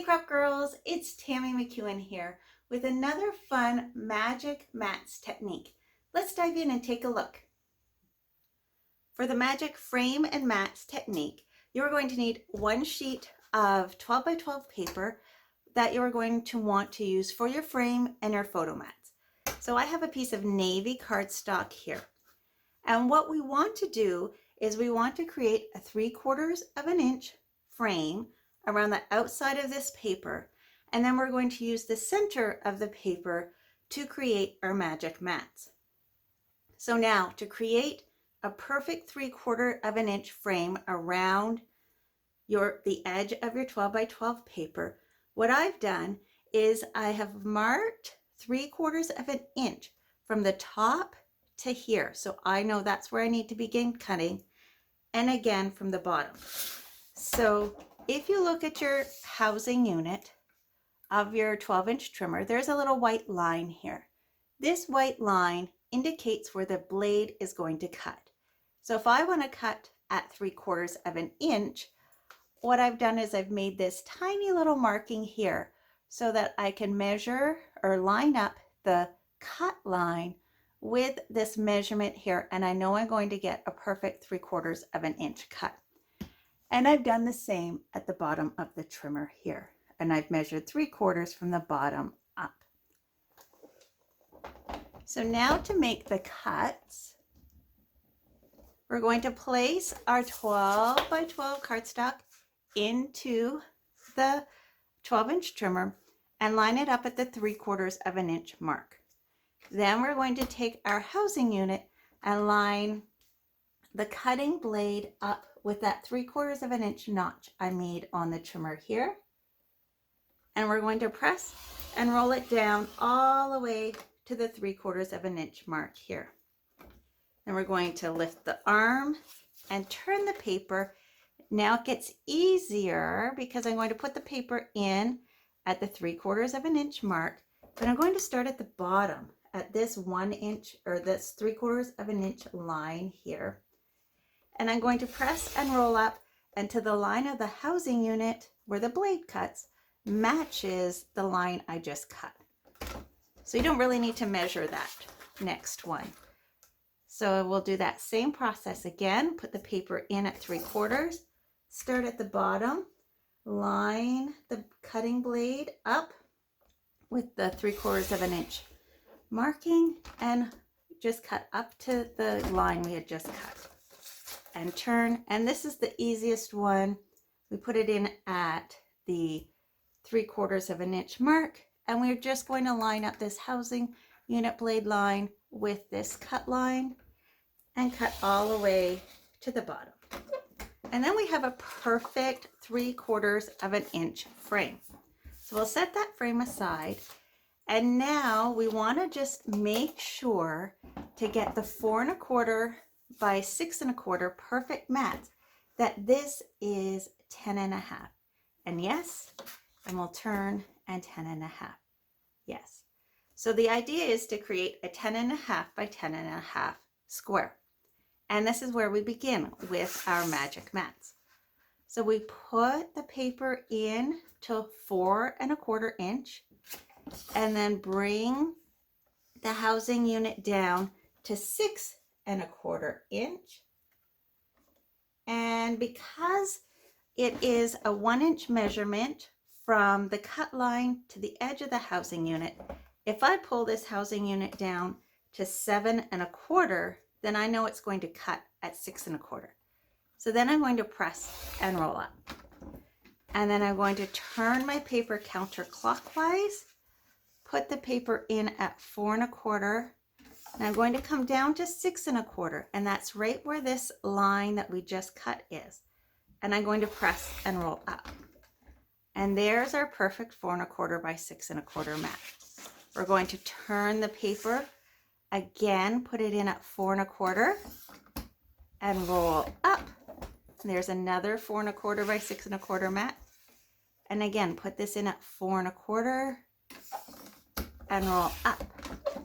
Scrap Girls, it's Tammy McEwen here with another fun magic mats technique. Let's dive in and take a look. For the magic frame and mats technique, you're going to need one sheet of 12 by 12 paper that you're going to want to use for your frame and your photo mats. So I have a piece of navy cardstock here. And what we want to do is we want to create a 3/4 of an inch frame around the outside of this paper, and then we're going to use the center of the paper to create our magic mats. So now to create a perfect 3/4 of an inch frame around the edge of your 12 by 12 paper, what I've done is I have marked 3/4 of an inch from the top to here. So I know that's where I need to begin cutting, and again from the bottom. So if you look at your housing unit of your 12-inch trimmer, there's a little white line here. This white line indicates where the blade is going to cut. So if I want to cut at 3/4 of an inch, what I've done is I've made this tiny little marking here so that I can measure or line up the cut line with this measurement here, and I know I'm going to get a perfect 3/4 of an inch cut. And I've done the same at the bottom of the trimmer here, and I've measured 3/4 from the bottom up. So now to make the cuts, we're going to place our 12 by 12 cardstock into the 12-inch trimmer and line it up at the 3/4 of an inch mark. Then we're going to take our housing unit and line the cutting blade up with that 3/4 of an inch notch I made on the trimmer here. And we're going to press and roll it down all the way to the 3/4 of an inch mark here. Then we're going to lift the arm and turn the paper. Now it gets easier because I'm going to put the paper in at the 3/4 of an inch mark, but I'm going to start at the bottom at this 1 inch or this 3/4 of an inch line here. And I'm going to press and roll up until the line of the housing unit where the blade cuts matches the line I just cut. So you don't really need to measure that next one. So we'll do that same process again. Put the paper in at 3/4, start at the bottom, line the cutting blade up with the 3/4 of an inch marking, and just cut up to the line we had just cut. And turn, and this is the easiest one. We put it in at the 3/4 of an inch mark, and we're just going to line up this housing unit blade line with this cut line and cut all the way to the bottom. And then we have a perfect 3/4 of an inch frame. So we'll set that frame aside, and now we want to just make sure to get the 4 1/4 by 6 1/4 perfect mat that this is 10 1/2. And yes, and we'll turn, and 10 1/2. Yes. So the idea is to create a 10 1/2 by 10 1/2 square. And this is where we begin with our magic mats. So we put the paper in to 4 1/4 inch and then bring the housing unit down to 6 1/4 inch. And because it is a 1 inch measurement from the cut line to the edge of the housing unit, if I pull this housing unit down to 7 1/4, then I know it's going to cut at 6 1/4. So then I'm going to press and roll up. And then I'm going to turn my paper counterclockwise, put the paper in at 4 1/4, and I'm going to come down to 6 1/4, and that's right where this line that we just cut is. And I'm going to press and roll up. And there's our perfect 4 1/4 by 6 1/4 mat. We're going to turn the paper again, put it in at 4 1/4 and roll up. And there's another 4 1/4 by 6 1/4 mat. And again, put this in at 4 1/4 and roll up.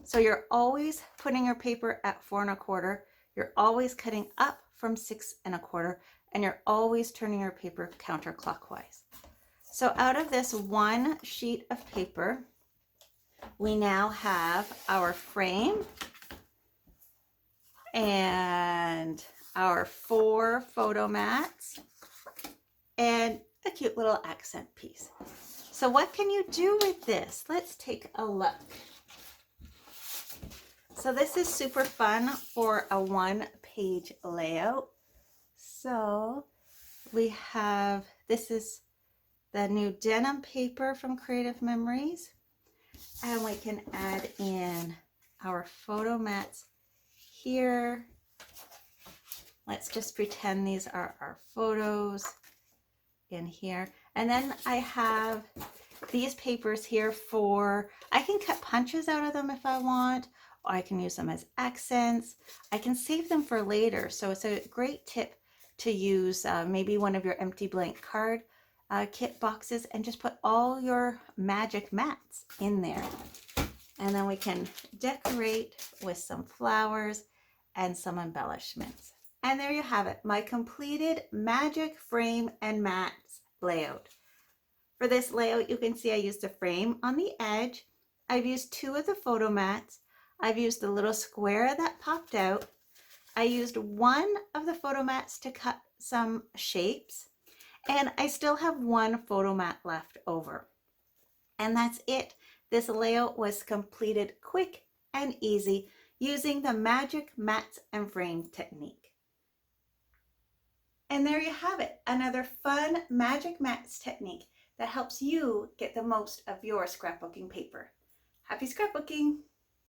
So you're always putting your paper at 4 1/4. You're always cutting up from 6 1/4, and you're always turning your paper counterclockwise. So out of this one sheet of paper, we now have our frame and our 4 photo mats and a cute little accent piece. So what can you do with this? Let's take a look. So this is super fun for a 1-page layout. So we have, this is the new denim paper from Creative Memories. And we can add in our photo mats here. Let's just pretend these are our photos in here. And then I have these papers here for, I can cut punches out of them if I want, or I can use them as accents. I can save them for later. So it's a great tip to use maybe one of your empty blank card kit boxes and just put all your magic mats in there. And then we can decorate with some flowers and some embellishments. And there you have it, my completed magic frame and mats layout. For this layout, you can see I used a frame on the edge. I've used 2 of the photo mats. I've used the little square that popped out. I used 1 of the photo mats to cut some shapes. And I still have 1 photo mat left over. And that's it. This layout was completed quick and easy using the magic mats and frame technique. And there you have it, another fun magic mats technique that helps you get the most of your scrapbooking paper. Happy scrapbooking!